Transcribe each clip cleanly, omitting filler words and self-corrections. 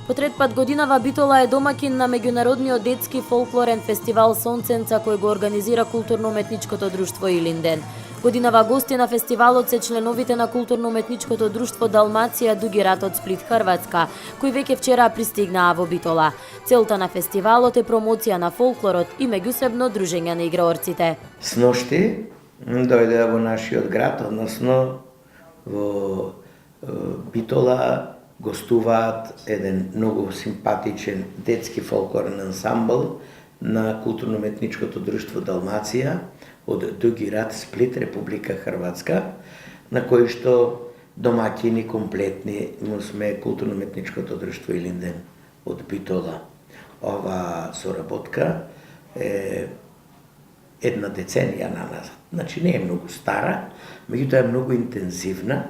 По трет пат годинава Битола е домакин на меѓународниот детски фолклорен фестивал Сонценца кој го организира културно-уметничкото друштво Илинден. Годинава гости на фестивалот се членовите на културно-уметничкото друштво Далмација Дуги рат од Сплит, Хрватска, кои веќе вчера пристигнаа во Битола. Целта на фестивалот е промоција на фолклорот и меѓусебно дружење на играорците. Сношти дојдеа во нашиот град, односно во Битола, гостуваат еден многу симпатичен детски фолклорен ансамбл на културно-уметничкото друштво Далмација од Дуги рат, Сплит, Република Хрватска, на кој што домаќини комплетни му сме културно-уметничкото друштво Илинден од Битола. Ова соработка е една деценија на нас. Значи не е многу стара, меѓутоа е многу интензивна.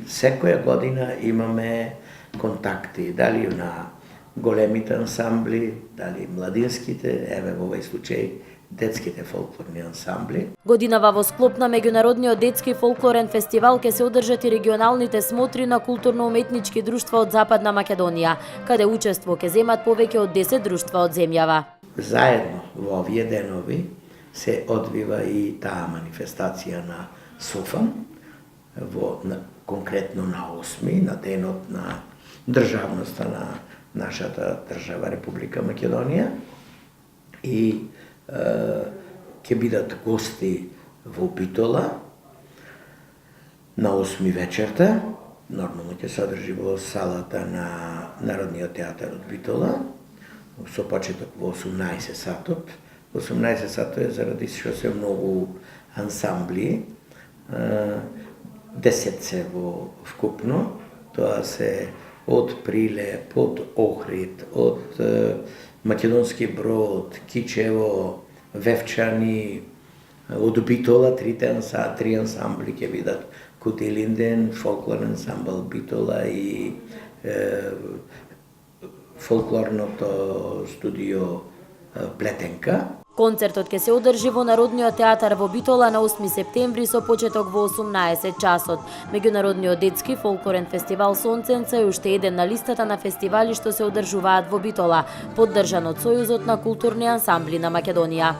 Секоја година имаме контакти, дали на големите ансамбли, дали младинските, еве во овој случај детските фолклорни ансамбли. Годинава во склоп на меѓународниот детски фолклорен фестивал ќе се одржат и регионалните смотри на културно-уметнички друштва од Западна Македонија, каде учество ќе земат повеќе од 10 друштва од земјава. Заедно во овие денови се одвива и таа манифестација на Софан, конкретно на 8, на денот на државноста на нашата држава Република Македонија, и ќе бидат гости во Битола на 8 вечерта. Нормално ќе се одржи во салата на Народниот театар од Битола, со почеток во 18 сатот. 18 сатот е заради што се многу ансамбли, 10 се во вкупно, тоа се од Прилеп, од Охрид, од Македонски Брод, Кичево, Вевчани, од Битола, три ансамбли ќе бидат Кут Илинден, фолклорен ансамбл Битола и фолклорното студио Плетенка. Концертот ќе се одржи во Народниот театар во Битола на 8 септември со почеток во 18 часот. Меѓународниот детски фолклорен фестивал Сонценца е уште еден на листата на фестивали што се одржуваат во Битола, поддржан од Сојузот на културни ансамбли на Македонија.